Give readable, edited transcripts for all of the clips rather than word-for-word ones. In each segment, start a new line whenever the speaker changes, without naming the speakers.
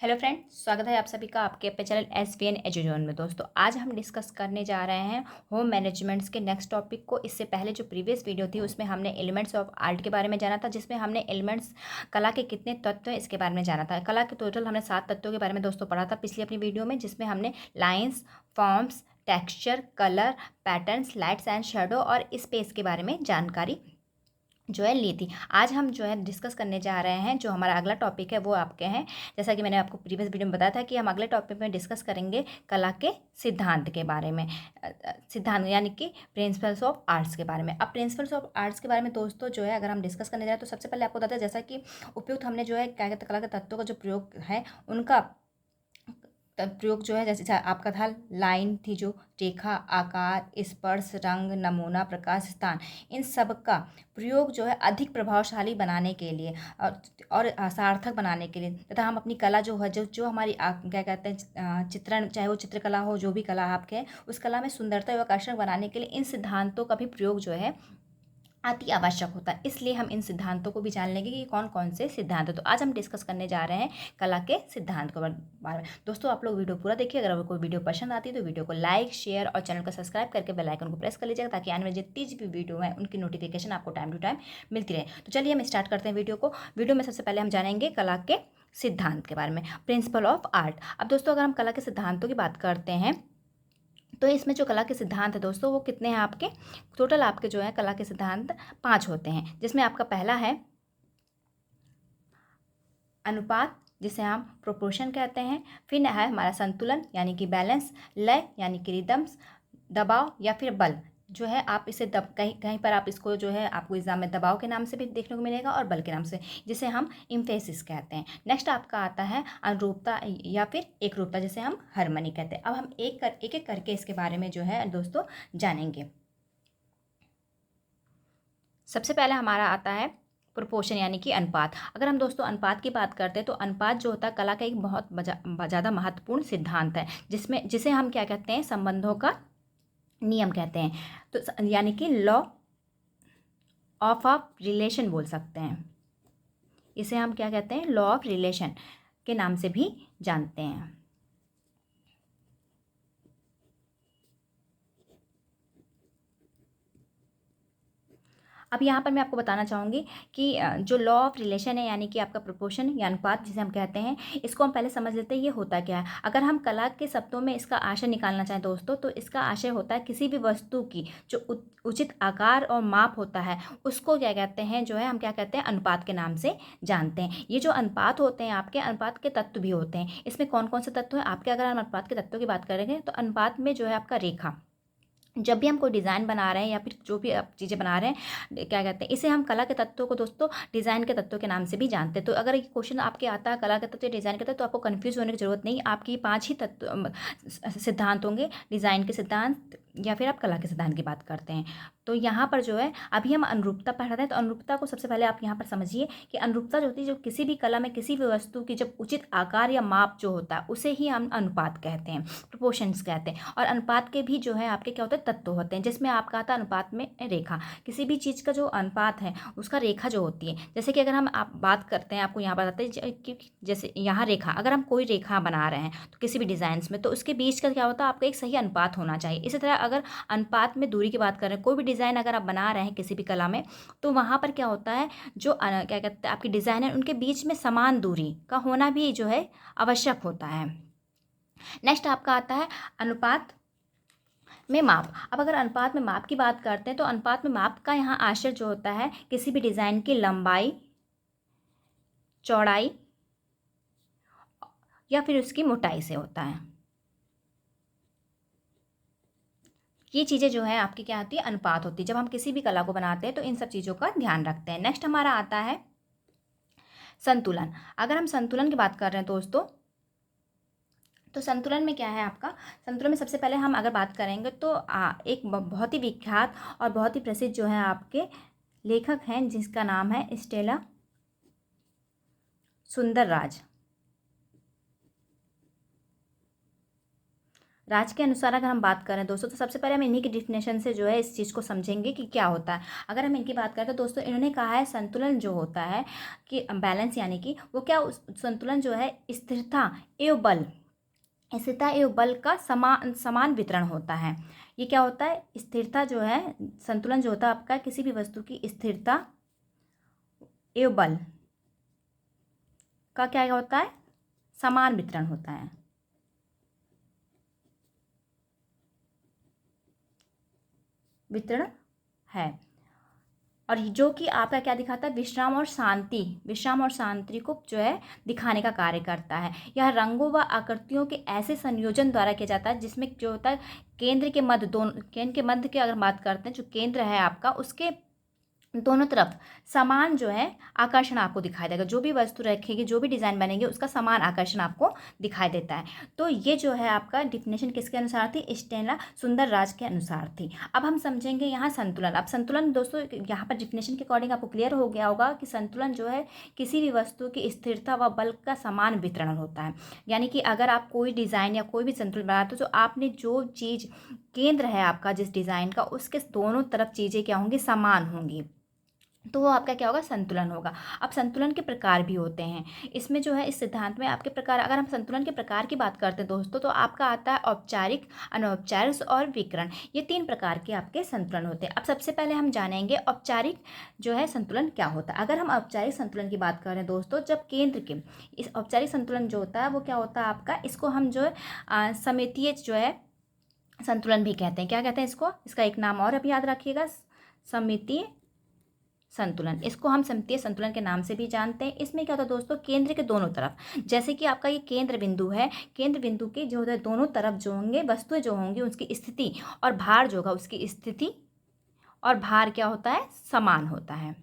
Hello friend, स्वागत है आप सभी का आपके अपने चैनल SVN एजुजोन में। दोस्तों, आज हम डिस्कस करने जा रहे हैं होम मैनेजमेंट्स के नेक्स्ट टॉपिक को। इससे पहले जो प्रीवियस वीडियो थी उसमें हमने एलिमेंट्स ऑफ आर्ट के बारे में जाना था, जिसमें हमने एलिमेंट्स कला के कितने तत्व हैं इसके बारे में जाना था। कला के टोटल हमने 7 तत्वों के बारे में दोस्तों पढ़ा था पिछली अपनी वीडियो में, जिसमें हमने lines, forms, texture, colour, patterns, lights and shadow और स्पेस के बारे में जानकारी जो है ली थी। आज हम जो है डिस्कस करने जा रहे हैं, जो हमारा अगला टॉपिक है वो आपके हैं, जैसा कि मैंने आपको प्रीवियस वीडियो में बताया था कि हम अगले टॉपिक में डिस्कस करेंगे कला के सिद्धांत के बारे में। सिद्धांत यानी कि प्रिंसिपल्स ऑफ आर्ट्स के बारे में। अब प्रिंसिपल्स ऑफ आर्ट्स के बारे में दोस्तों जो है अगर हम डिस्कस करने जाए तो सबसे पहले आपको बताते हैं, जैसा कि उपयुक्त हमने जो है क्या कहते हैं कला के तत्वों का जो प्रयोग है उनका प्रयोग जो है, जैसे आपका था लाइन थी, जो रेखा, आकार, स्पर्श, रंग, नमूना, प्रकाश, स्थान, इन सब का प्रयोग जो है अधिक प्रभावशाली बनाने के लिए और सार्थक बनाने के लिए, तथा हम अपनी कला जो है जो हमारी क्या कहते हैं चित्रण, चाहे वो चित्रकला हो, जो भी कला आपके है उस कला में सुंदरता एवं आकर्षक बनाने के लिए इन सिद्धांतों का भी प्रयोग जो है अति आवश्यक होता है। इसलिए हम इन सिद्धांतों को भी जान लेंगे कि कौन कौन से सिद्धांत हैं। तो आज हम डिस्कस करने जा रहे हैं कला के सिद्धांत के बारे में। दोस्तों, आप लोग वीडियो पूरा देखिए। अगर आपको कोई वीडियो पसंद आती है तो वीडियो को लाइक, शेयर और चैनल को सब्सक्राइब करके बेल आइकन को प्रेस कर लीजिएगा, ताकि आने वाली जितनी भी वीडियो है उनकी नोटिफिकेशन आपको टाइम टू टाइम मिलती रहे। तो चलिए हम स्टार्ट करते हैं वीडियो को। वीडियो में सबसे पहले हम जानेंगे कला के सिद्धांत के बारे में, प्रिंसिपल ऑफ आर्ट। अब दोस्तों, अगर हम कला के सिद्धांतों की बात करते हैं तो इसमें जो कला के सिद्धांत है दोस्तों वो कितने हैं आपके, टोटल आपके जो है कला के सिद्धांत 5 होते हैं। जिसमें आपका पहला है अनुपात, जिसे हम प्रोपोर्शन कहते हैं। फिर है हमारा संतुलन यानी कि बैलेंस, लय यानी कि रिदम्स, दबाव या फिर बल, जो है आप इसे कहीं कहीं पर आप इसको जो है आपको एग्जाम में दबाव के नाम से भी देखने को मिलेगा और बल के नाम से, जिसे हम इम्फेसिस कहते हैं। नेक्स्ट आपका आता है अनुरूपता या फिर एकरूपता, जिसे हम हार्मनी कहते हैं। अब हम एक एक करके इसके बारे में जो है दोस्तों जानेंगे। सबसे पहले हमारा आता है प्रोपोर्शन यानी कि अनुपात। अगर हम दोस्तों अनुपात की बात करते हैं तो अनुपात जो होता है कला का एक बहुत ज़्यादा महत्वपूर्ण सिद्धांत है, जिसे हम क्या कहते हैं, संबंधों का नियम कहते हैं। तो यानी कि लॉ ऑफ रिलेशन बोल सकते हैं। इसे हम क्या कहते हैं, लॉ ऑफ रिलेशन के नाम से भी जानते हैं। अब यहाँ पर मैं आपको बताना चाहूँगी कि जो लॉ ऑफ रिलेशन है यानी कि आपका प्रोपोर्शन या अनुपात जिसे हम कहते हैं, इसको हम पहले समझ लेते हैं ये होता क्या है। अगर हम कला के शब्दों में इसका आशय निकालना चाहें दोस्तों, तो इसका आशय होता है किसी भी वस्तु की जो उचित आकार और माप होता है उसको क्या कहते हैं, जो है हम क्या कहते हैं, अनुपात के नाम से जानते हैं। ये जो अनुपात होते हैं आपके, अनुपात के तत्व भी होते हैं। इसमें कौन कौन से तत्व हैं आपके, अगर हम अनुपात के तत्वों की बात करेंगे तो अनुपात में जो है आपका रेखा, जब भी हम कोई डिज़ाइन बना रहे हैं या फिर जो भी आप चीज़ें बना रहे हैं, क्या कहते हैं, इसे हम कला के तत्वों को दोस्तों डिज़ाइन के तत्वों के नाम से भी जानते हैं। तो अगर ये क्वेश्चन आपके आता है कला के तत्व या डिज़ाइन के तत्व, तो आपको कंफ्यूज होने की जरूरत नहीं। आपकी 5 ही तत्व सिद्धांत होंगे, डिज़ाइन के सिद्धांत या फिर आप कला के सिद्धांत की बात करते हैं। तो यहाँ पर जो है अभी हम अनुरूपता पढ़ रहे हैं, तो अनुरूपता को सबसे पहले आप यहाँ पर समझिए कि अनुरूपता जो होती है, जो किसी भी कला में किसी भी वस्तु की जब उचित आकार या माप जो होता है उसे ही हम अनुपात कहते हैं, प्रोपोर्शंस कहते हैं। और अनुपात के भी जो है आपके क्या होते हैं, तत्व होते हैं, जिसमें आपका आता है अनुपात में रेखा। किसी भी चीज़ का जो अनुपात है उसका रेखा जो होती है, जैसे कि अगर हम आप बात करते हैं, आपको यहाँ बताते हैं कि जैसे यहाँ रेखा, अगर हम कोई रेखा बना रहे हैं तो किसी भी डिज़ाइंस में, तो उसके बीच का क्या होता है, आपका एक सही अनुपात होना चाहिए। इसी तरह अगर अनुपात में दूरी की बात करें, कोई भी डिज़ाइन अगर आप बना रहे हैं किसी भी कला में, तो वहाँ पर क्या होता है, जो क्या कहते हैं आपकी डिज़ाइन है उनके बीच में समान दूरी का होना भी जो है आवश्यक होता है। नेक्स्ट आपका आता है अनुपात में माप। अब अगर अनुपात में माप की बात करते हैं तो अनुपात में माप का यहाँ आशय जो होता है किसी भी डिज़ाइन की लंबाई, चौड़ाई या फिर उसकी मोटाई से होता है। ये चीज़ें जो है आपकी क्या होती है, अनुपात होती है। जब हम किसी भी कला को बनाते हैं तो इन सब चीज़ों का ध्यान रखते हैं। नेक्स्ट हमारा आता है संतुलन। अगर हम संतुलन की बात कर रहे हैं दोस्तों, तो संतुलन में क्या है आपका, संतुलन में सबसे पहले हम अगर बात करेंगे तो एक बहुत ही विख्यात और बहुत ही प्रसिद्ध जो है आपके लेखक हैं, जिसका नाम है स्टेला सुंदरराज। राज के अनुसार अगर हम बात करें दोस्तों, तो सबसे पहले हम इन्हीं की डिफिनेशन से जो है इस चीज़ को समझेंगे कि क्या होता है। अगर हम इनकी बात करें तो दोस्तों इन्होंने कहा है संतुलन जो होता है कि बैलेंस, यानी कि वो क्या, उस संतुलन जो है स्थिरता एवं बल, स्थिरता एवं बल का समान समान वितरण होता है। ये क्या होता है, स्थिरता जो है, संतुलन जो होता है आपका किसी भी वस्तु की स्थिरता एवं बल का क्या होता है, समान वितरण होता है। वितरण है। और जो कि आपका क्या दिखाता है, विश्राम और शांति को जो है दिखाने का कार्य करता है। यह रंगों व आकृतियों के ऐसे संयोजन द्वारा किया जाता है जिसमें जो होता है केंद्र के मध्य की अगर बात करते हैं, जो केंद्र है आपका उसके दोनों तरफ समान जो है आकर्षण आपको दिखाई देगा। जो भी वस्तु रखेगी, जो भी डिज़ाइन बनेंगे, उसका समान आकर्षण आपको दिखाई देता है। तो ये जो है आपका डिफिनेशन किसके अनुसार थी, स्टेला सुंदरराज के अनुसार थी। अब हम समझेंगे यहाँ संतुलन। अब संतुलन दोस्तों यहाँ पर डिफिनेशन के अकॉर्डिंग आपको क्लियर हो गया होगा कि संतुलन जो है किसी भी वस्तु की स्थिरता व बल का समान वितरण होता है। यानी कि अगर आप कोई डिज़ाइन या कोई भी संतुलन बनाते हो, तो आपने जो चीज़ केंद्र है आपका जिस डिज़ाइन का, उसके दोनों तरफ चीज़ें क्या होंगी, समान होंगी, तो वो आपका क्या होगा, संतुलन होगा। अब संतुलन के प्रकार भी होते हैं इसमें जो है, इस सिद्धांत में आपके प्रकार, अगर हम संतुलन के प्रकार की बात करते हैं दोस्तों, तो आपका आता है औपचारिक, अनौपचारिक और विकर्ण। ये 3 प्रकार के आपके संतुलन होते हैं। अब सबसे पहले हम जानेंगे औपचारिक जो है संतुलन क्या होता है। अगर हम औपचारिक संतुलन की बात करें दोस्तों, जब केंद्र के, इस औपचारिक संतुलन जो होता है वो क्या होता है आपका, इसको हम जो है समितीय जो है संतुलन भी कहते हैं। क्या कहते हैं इसको, इसका एक नाम और अभी याद रखिएगा, समितीय संतुलन। इसको हम सममितीय संतुलन के नाम से भी जानते हैं। इसमें क्या होता है दोस्तों, केंद्र के दोनों तरफ, जैसे कि आपका ये केंद्र बिंदु है, केंद्र बिंदु के जो है दोनों तरफ जो होंगे वस्तुएं जो होंगी उसकी स्थिति और भार जो होगा, उसकी स्थिति और भार क्या होता है, समान होता है।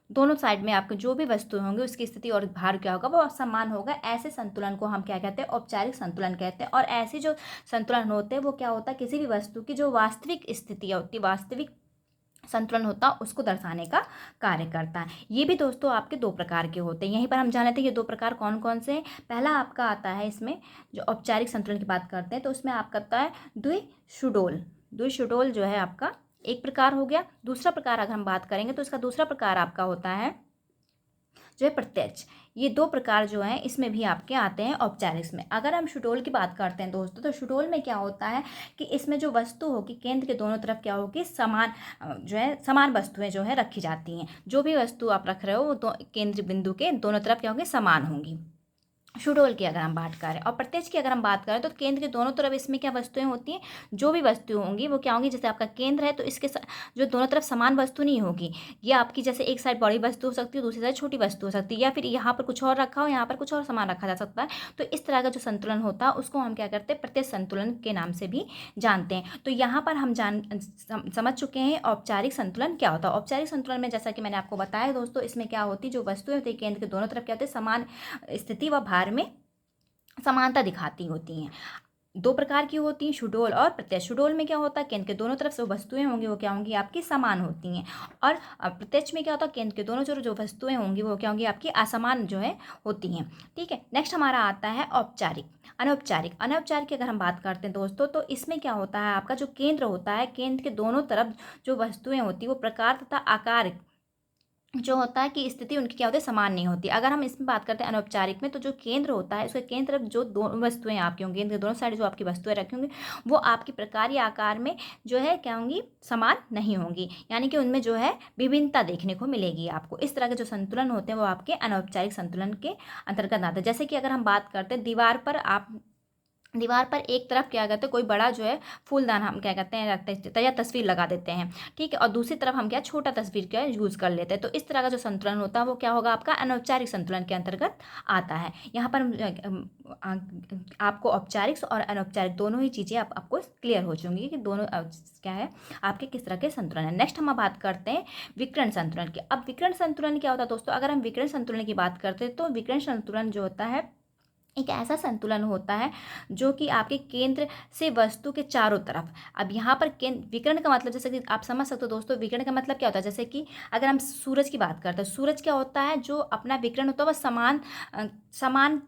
दोनों साइड में आपके जो भी वस्तुएं होंगी उसकी स्थिति और भार क्या होगा, वो समान होगा। ऐसे संतुलन को हम क्या कहते हैं, औपचारिक संतुलन कहते हैं। और ऐसे जो संतुलन होते हैं वो क्या होता है, किसी भी वस्तु की जो वास्तविक स्थिति होती है, वास्तविक संतुलन होता है, उसको दर्शाने का कार्य करता है। ये भी दोस्तों आपके 2 प्रकार के होते हैं। यहीं पर हम जान लेते हैं ये 2 प्रकार कौन कौन से हैं। पहला आपका आता है इसमें, जो औपचारिक संतुलन की बात करते हैं, तो उसमें आपका आता है द्विसुडोल जो है आपका एक प्रकार हो गया। दूसरा प्रकार अगर हम बात करेंगे तो इसका दूसरा प्रकार आपका होता है जो है प्रत्यक्ष। ये 2 प्रकार जो हैं इसमें भी आपके आते हैं औपचारिक में। अगर हम सुडोल की बात करते हैं दोस्तों, तो सुडोल में क्या होता है कि इसमें जो वस्तु होगी केंद्र के दोनों तरफ क्या होगी, समान जो है समान वस्तुएं जो है रखी जाती हैं। जो भी वस्तु आप रख रहे हो वो केंद्र बिंदु के दोनों तरफ क्या होगी, समान होंगी। सुडोल की अगर हम बात करें, और प्रत्यक्ष की अगर हम बात करें, तो केंद्र के दोनों तरफ इसमें क्या वस्तुएं होती हैं, जो भी वस्तुएं होंगी वो क्या होंगी, जैसे आपका केंद्र है तो इसके जो दोनों तरफ समान वस्तु नहीं होगी। ये आपकी जैसे एक साइड बड़ी वस्तु हो सकती है, दूसरी साइड छोटी वस्तु हो सकती है, या फिर यहाँ पर कुछ और रखा हो, यहाँ पर कुछ और सामान रखा जा सकता है। तो इस तरह का जो संतुलन होता है उसको हम क्या करते हैं, प्रत्यक्ष संतुलन के नाम से भी जानते हैं। तो यहाँ पर हम समझ चुके हैं औपचारिक संतुलन क्या होता है। औपचारिक संतुलन में जैसा कि मैंने आपको बताया दोस्तों, इसमें क्या होती है, जो वस्तुएं होती है केंद्र के दोनों तरफ क्या होते हैं, समान स्थिति व भार में समानता दिखाती होती हैं। 2 प्रकार की होती हैं, सुडोल और प्रत्यक्ष। सुडोल में क्या होता है, केंद्र के दोनों तरफ जो वस्तुएं होंगी वो क्या होंगी, आपकी समान होती हैं। और प्रत्यक्ष में क्या होता है, केंद्र के दोनों जो वस्तुएं होंगी वो क्या होंगी, आपकी असमान जो है होती हैं। ठीक है, नेक्स्ट हमारा आता है औपचारिक। अनौपचारिक की अगर हम बात करते हैं दोस्तों, तो इसमें क्या होता है, आपका जो केंद्र होता है, केंद्र के दोनों तरफ जो वस्तुएं होती है वो प्रकार तथा आकार जो होता है कि स्थिति उनकी क्या होती है, समान नहीं होती। अगर हम इसमें बात करते हैं अनौपचारिक में, तो जो केंद्र होता है उसके केंद्र जो 2 वस्तुएं आपकी होंगी, केंद्र के दोनों साइड जो आपकी वस्तुएं रखी होंगी वो आपकी प्रकार या आकार में जो है क्या होंगी, समान नहीं होंगी। यानी कि उनमें जो है विभिन्नता देखने को मिलेगी आपको। इस तरह के जो संतुलन होते हैं वो आपके अनौपचारिक संतुलन के अंतर्गत आते हैं। जैसे कि अगर हम बात करते हैं दीवार पर एक तरफ क्या कहते हैं, कोई बड़ा जो है फूलदान हम क्या कहते हैं रखते हैं या तस्वीर लगा देते हैं, ठीक है, और दूसरी तरफ हम क्या छोटा तस्वीर का यूज़ कर लेते हैं। तो इस तरह का जो संतुलन होता है वो क्या होगा, आपका अनौपचारिक संतुलन के अंतर्गत आता है। यहाँ पर आपको औपचारिक और अनौपचारिक दोनों ही चीज़ें आपको क्लियर हो चुकी कि दोनों क्या है आपके किस तरह के संतुलन है। नेक्स्ट हम बात करते हैं विकर्ण संतुलन की। अब विकर्ण संतुलन क्या होता है दोस्तों, अगर हम विकर्ण संतुलन की बात करते हैं तो विकर्ण संतुलन जो होता है एक ऐसा संतुलन होता है जो कि आपके केंद्र से वस्तु के चारों तरफ। अब यहाँ पर केंद्र विकर्ण का मतलब जैसे कि आप समझ सकते हो दोस्तों, विकर्ण का मतलब क्या होता है, जैसे कि अगर हम सूरज की बात करते हैं, सूरज क्या होता है, जो अपना विकर्ण होता है वह समान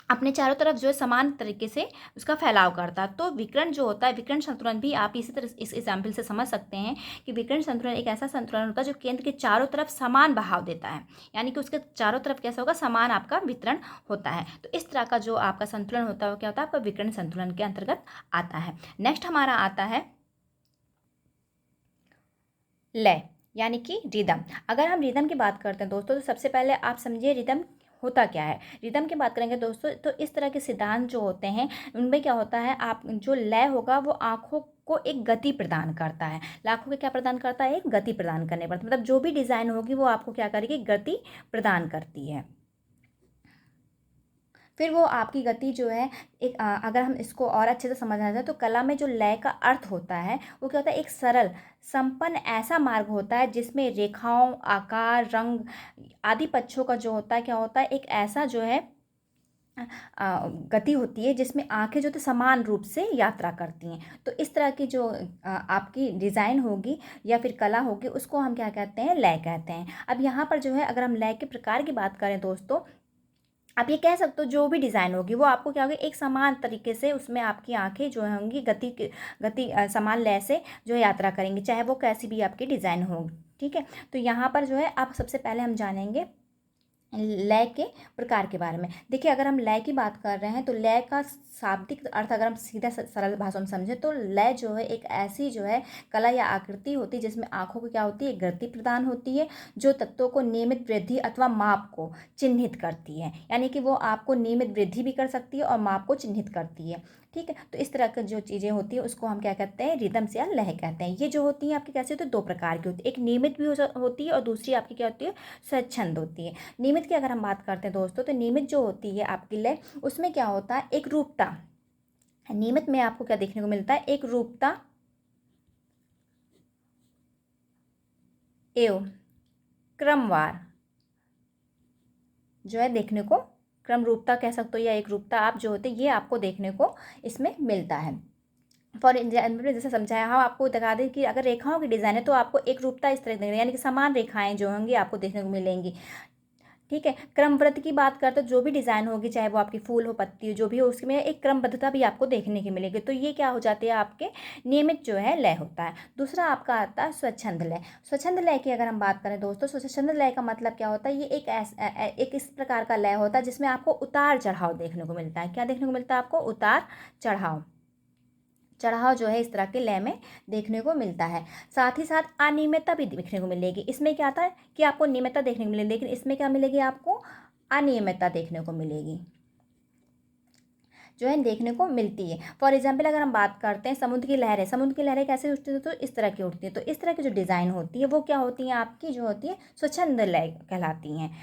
अपने चारों तरफ जो है समान तरीके से उसका फैलाव करता है। तो विकर्ण जो होता है, विकर्ण संतुलन भी आप इसी तरह इस एग्जाम्पल से समझ सकते हैं कि विकर्ण संतुलन एक ऐसा संतुलन होता है जो केंद्र के चारों तरफ समान बहाव देता है, यानी कि उसके चारों तरफ कैसा होगा, समान आपका वितरण होता है। तो इस तरह का जो आपका संतुलन होता है वो क्या होता है, आपका विकर्ण संतुलन के अंतर्गत आता है। नेक्स्ट हमारा आता है लय, यानी कि रिदम। अगर हम रिदम की बात करते हैं दोस्तों, तो सबसे पहले आप समझिए रिदम होता क्या है। रिदम की बात करेंगे दोस्तों, तो इस तरह के सिद्धांत जो होते हैं उनमें क्या होता है, आप जो लय होगा वो आँखों को एक गति प्रदान करता है। लाखों को क्या प्रदान करता है, एक गति प्रदान करने पर, मतलब जो भी डिज़ाइन होगी वो आपको क्या करेगी, गति प्रदान करती है। फिर वो आपकी गति जो है एक अगर हम इसको और अच्छे से समझना चाहें तो कला में जो लय का अर्थ होता है वो क्या होता है, एक सरल संपन्न ऐसा मार्ग होता है जिसमें रेखाओं, आकार, रंग आदि पक्षों का जो होता है क्या होता है, एक ऐसा जो है गति होती है जिसमें आंखें जो थे समान रूप से यात्रा करती हैं। तो इस तरह की जो आपकी डिज़ाइन होगी या फिर कला होगी उसको हम क्या कहते हैं, लय कहते हैं। अब यहाँ पर जो है अगर हम लय के प्रकार की बात करें दोस्तों, आप ये कह सकते हो जो भी डिज़ाइन होगी वो आपको क्या होगी, एक समान तरीके से उसमें आपकी आंखें जो होंगी गति समान लय से जो यात्रा करेंगी, चाहे वो कैसी भी आपकी डिज़ाइन हो। ठीक है, तो यहाँ पर जो है आप सबसे पहले हम जानेंगे लय के प्रकार के बारे में। देखिए अगर हम लय की बात कर रहे हैं तो लय का शाब्दिक अर्थ अगर हम सीधा सरल भाषा में समझें तो लय जो है एक ऐसी जो है कला या आकृति होती है जिसमें आँखों को क्या होती है, गति प्रदान होती है जो तत्वों को नियमित वृद्धि अथवा माप को चिन्हित करती है, यानी कि वो आपको नियमित वृद्धि भी कर सकती है और माप को चिन्हित करती है। ठीक है, तो इस तरह की जो चीज़ें होती हैं उसको हम क्या कहते हैं, रिदम्स या लय कहते हैं। ये जो होती हैं आपकी कैसे होती है, दो प्रकार की होती है, एक नियमित भी होती है और दूसरी आपकी क्या होती है, स्वच्छंद होती है। नियमित की अगर हम बात करते हैं दोस्तों तो नियमित जो होती है आपकी लय उसमें क्या होता है, एक रूपता। नियमित में आपको क्या देखने को मिलता है, एक रूपता एवं क्रमवार जो है देखने को, क्रम रूपता कह सकते हो या एक रूपता आप जो होते हैं ये आपको देखने को इसमें मिलता है। फॉर एग्जाम्पल जैसे समझाया, हाँ आपको दिखा दें कि अगर रेखाओं की डिज़ाइन है तो आपको एक रूपता इस तरह यानी कि समान रेखाएं जो होंगी आपको देखने को मिलेंगी। ठीक है, क्रमवृत्त की बात करते तो जो भी डिज़ाइन होगी चाहे वो आपकी फूल हो, पत्ती हो, जो भी हो उसमें एक क्रमबद्धता भी आपको देखने की मिलेगी। तो ये क्या हो जाती है, आपके नियमित जो है लय होता है। दूसरा आपका आता है स्वच्छंद लय। स्वच्छंद लय की अगर हम बात करें दोस्तों, स्वच्छंद लय का मतलब क्या होता है, ये एक इस प्रकार का लय होता है जिसमें आपको उतार चढ़ाव देखने को मिलता है। क्या देखने को मिलता है आपको, उतार चढ़ाव जो है इस तरह के लय में देखने को मिलता है। साथ ही साथ अनियमितता भी देखने को मिलेगी। इसमें क्या आता है कि आपको नियमितता देखने को मिलेगी, लेकिन इसमें क्या मिलेगी, आपको अनियमितता देखने को मिलेगी जो है देखने को मिलती है। फॉर एग्जाम्पल अगर हम बात करते हैं समुद्र की लहरें कैसे उठती हैं, तो इस तरह की उठती है। तो इस तरह की जो डिज़ाइन होती है वो क्या होती है, आपकी जो होती है स्वच्छंद लय कहलाती हैं।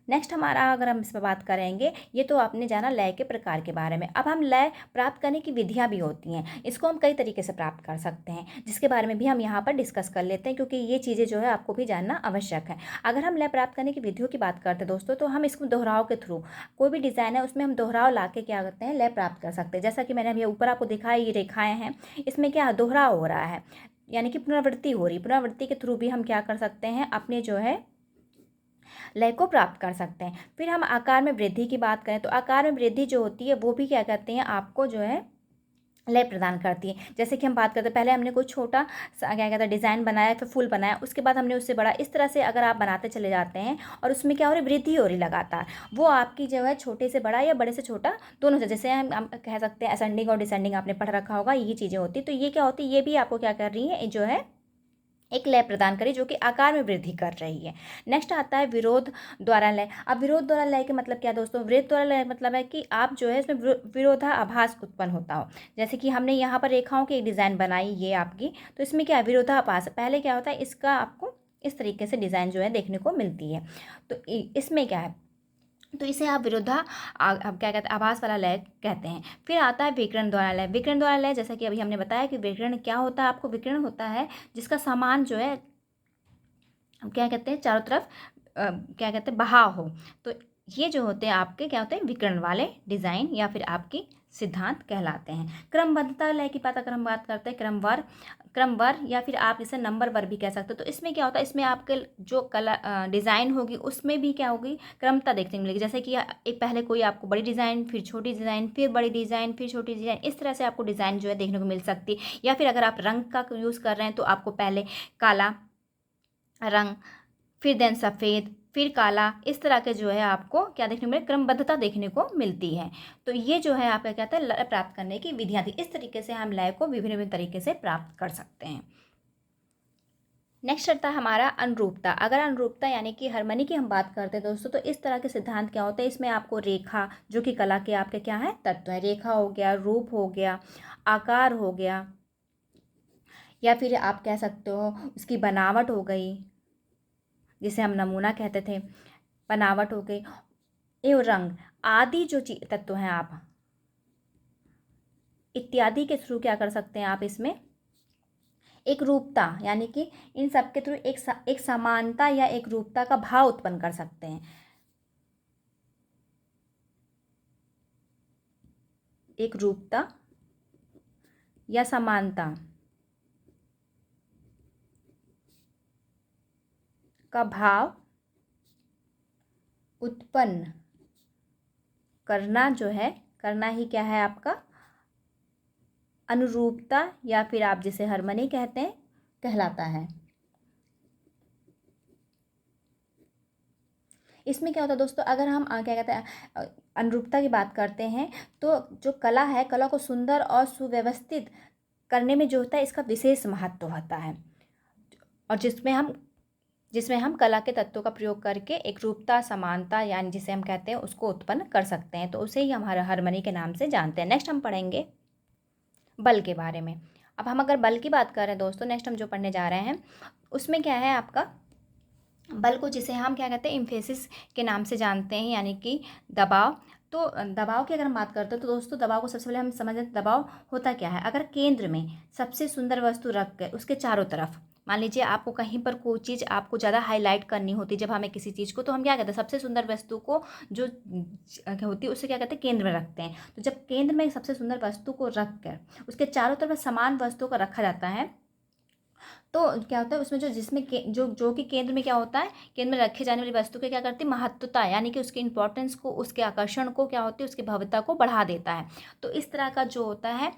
नेक्स्ट हमारा अगर हम इस पर बात करेंगे, ये तो आपने जाना लय के प्रकार के बारे में। अब हम लय प्राप्त करने की विधियाँ भी होती हैं, इसको हम कई तरीके से प्राप्त कर सकते हैं जिसके बारे में भी हम यहाँ पर डिस्कस कर लेते हैं, क्योंकि ये चीज़ें जो है आपको भी जानना आवश्यक है। अगर हम लय प्राप्त करने की विधियों की बात करते हैं दोस्तों, तो हम इसको दोहराव के थ्रू, कोई भी डिज़ाइन है उसमें हम दोहराव ला के क्या करते हैं, लय प्राप्त कर सकते हैं। जैसा कि मैंने अभी ऊपर आपको दिखाया, ये रेखाएँ हैं, इसमें क्या दोहराव हो रहा है, यानी कि पुनरावृत्ति हो रही। पुनरावृत्ति के थ्रू भी हम क्या कर सकते हैं, अपने जो है लय को प्राप्त कर सकते हैं। फिर हम आकार में वृद्धि की बात करें तो आकार में वृद्धि जो होती है वो भी क्या कहते हैं, आपको जो है लय प्रदान करती है। जैसे कि हम बात करते हैं, पहले हमने कोई छोटा सा क्या कहता है डिज़ाइन बनाया, फिर फूल बनाया, उसके बाद हमने उससे बड़ा, इस तरह से अगर आप बनाते चले जाते हैं और उसमें क्या हो रही, वृद्धि हो रही लगातार, वो आपकी जो है छोटे से बड़ा या बड़े से छोटा दोनों से, जैसे हम कह सकते हैं असेंडिंग और डिसेंडिंग आपने पढ़ रखा होगा, ये चीज़ें होती। तो ये क्या होती है, ये भी आपको क्या कर रही है, जो है एक लय प्रदान करी जो कि आकार में वृद्धि कर रही है। नेक्स्ट आता है विरोध द्वारा लय। अब विरोध द्वारा लय के मतलब क्या दोस्तों, विरोध द्वारा लय मतलब है कि आप जो है इसमें विरोधाभास उत्पन्न होता हो। जैसे कि हमने यहाँ पर रेखाओं की एक डिज़ाइन बनाई ये आपकी, तो इसमें क्या है, विरोधाभास। पहले क्या होता है, इसका आपको इस तरीके से डिज़ाइन जो है देखने को मिलती है, तो इसमें क्या है, तो इसे आप अब क्या कहते हैं, आभास वाला लय कहते हैं। फिर आता है विकर्ण द्वारा लय। विकर्ण द्वारा लय, जैसा कि अभी हमने बताया कि विकर्ण क्या होता है, आपको विकर्ण होता है जिसका सामान जो है क्या कहते हैं, चारों तरफ क्या कहते हैं, बहाव हो। तो ये जो होते हैं आपके क्या होते हैं विकर्ण वाले डिज़ाइन या फिर आपकी सिद्धांत कहलाते हैं। क्रमबद्धता लय की पता क्रम बात करते हैं, क्रमवार या फिर आप इसे नंबरवार भी कह सकते हो। तो इसमें क्या होता है, इसमें आपके जो कला डिज़ाइन होगी उसमें भी क्या होगी, क्रमता देखने को मिलेगी। जैसे कि एक पहले कोई आपको बड़ी डिज़ाइन, फिर छोटी डिज़ाइन, फिर बड़ी डिज़ाइन, फिर छोटी डिज़ाइन, इस तरह से आपको डिज़ाइन जो है देखने को मिल सकती है। या फिर अगर आप रंग का यूज़ कर रहे हैं तो आपको पहले काला रंग, फिर देन सफ़ेद, फिर काला, इस तरह के जो है आपको क्या देखने को मिले, क्रमबद्धता देखने को मिलती है। तो ये जो है आपका क्या कहते हैं लय प्राप्त करने की विधियाँ थी। इस तरीके से हम लय को विभिन्न विभिन्न तरीके से प्राप्त कर सकते हैं। नेक्स्ट आता है हमारा अनुरूपता। अगर अनुरूपता यानी कि हार्मनी की हम बात करते हैं दोस्तों, तो इस तरह के सिद्धांत क्या होते हैं, इसमें आपको रेखा, जो कि कला के आपके क्या है तत्व है, रेखा हो गया, रूप हो गया, आकार हो गया, या फिर आप कह सकते हो उसकी बनावट हो गई, जिसे हम नमूना कहते थे, बनावट हो गई, एवं रंग आदि जो तत्व हैं आप इत्यादि के थ्रू क्या कर सकते हैं आप इसमें एक रूपता, यानी कि इन सब के थ्रू एक समानता या एक रूपता का भाव उत्पन्न कर सकते हैं। एक रूपता या समानता का भाव उत्पन्न करना जो है, करना ही क्या है आपका अनुरूपता, या फिर आप जिसे हार्मनी कहते हैं कहलाता है। इसमें क्या होता है दोस्तों, अगर हम क्या कहते हैं अनुरूपता की बात करते हैं, तो जो कला है, कला को सुंदर और सुव्यवस्थित करने में जो होता है इसका विशेष महत्व होता है, और जिसमें हम कला के तत्वों का प्रयोग करके एक रूपता, समानता यानी जिसे हम कहते हैं उसको उत्पन्न कर सकते हैं। तो उसे ही हम हार्मनी के नाम से जानते हैं। नेक्स्ट हम पढ़ेंगे बल के बारे में। अब हम अगर बल की बात कर रहे हैं दोस्तों, नेक्स्ट हम जो पढ़ने जा रहे हैं उसमें क्या है आपका बल को, जिसे हम क्या कहते हैं इम्फेसिस के नाम से जानते हैं, यानी कि दबाव। तो दबाव की अगर हम बात करते हैं तो दोस्तों दबाव को सबसे पहले हम समझते हैं दबाव होता क्या है। अगर केंद्र में सबसे सुंदर वस्तु रख कर उसके चारों तरफ, मान लीजिए आपको कहीं पर कोई चीज़ आपको ज़्यादा हाईलाइट करनी होती है जब हमें किसी चीज़ को, तो हम क्या कहते हैं सबसे सुंदर वस्तु को जो होती है उससे क्या कहते हैं केंद्र में रखते हैं। तो जब केंद्र में सबसे सुंदर वस्तु को रख कर उसके चारों तरफ समान वस्तु को रखा जाता है, तो क्या होता है उसमें जो कि केंद्र में क्या होता है, केंद्र में रखे जाने वाली वस्तु के क्या करती है महत्वता, यानी कि उसके इंपॉर्टेंस को, उसके आकर्षण को क्या होती है उसकी भव्यता को बढ़ा देता है। तो इस तरह का जो होता है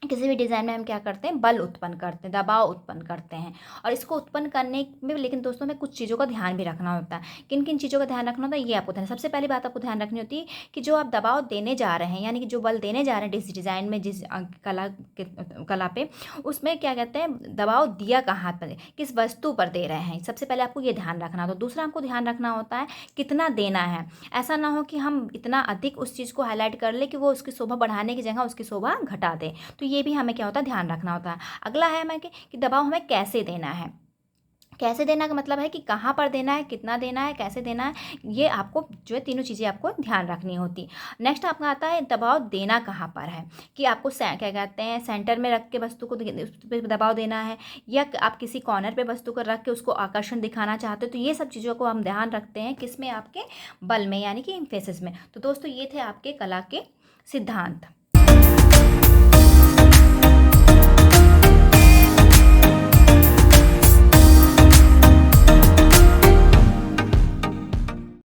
किसी भी डिज़ाइन में हम क्या करते हैं बल उत्पन्न करते हैं, दबाव उत्पन्न करते हैं। और इसको उत्पन्न करने में लेकिन दोस्तों में कुछ चीज़ों का ध्यान भी रखना होता है। किन किन चीज़ों का ध्यान रखना होता है ये आपको ध्यान, सबसे पहली बात आपको ध्यान रखनी होती है कि जो आप दबाव देने जा रहे हैं, यानी कि जो बल देने जा रहे हैं जिस डिज़ाइन में, जिस कला पे, उसमें क्या कहते हैं दबाव दिया कहाँ पर, किस वस्तु पर दे रहे हैं, सबसे पहले आपको ये ध्यान रखना। तो दूसरा आपको ध्यान रखना होता है कितना देना है। ऐसा ना हो कि हम इतना अधिक उस चीज़ को हाईलाइट कर ले कि वो उसकी शोभा बढ़ाने की जगह उसकी शोभा घटा दे। तो ये भी हमें क्या होता है ध्यान रखना होता है। अगला है हमें कि दबाव हमें कैसे देना है। कैसे देना का मतलब है कि कहाँ पर देना है, कितना देना है, कैसे देना है, ये आपको जो है तीनों चीज़ें आपको ध्यान रखनी होती। नेक्स्ट आपका आता है दबाव देना कहाँ पर है, कि आपको क्या कहते हैं सेंटर में रख के वस्तु को उस पर दबाव देना है, या आप किसी कॉर्नर पे वस्तु को रख के उसको आकर्षण दिखाना चाहते हो। तो ये सब चीज़ों को हम ध्यान रखते हैं किस में, आपके बल में, यानी कि इम्फेसिस में। तो दोस्तों ये थे आपके कला के सिद्धांत।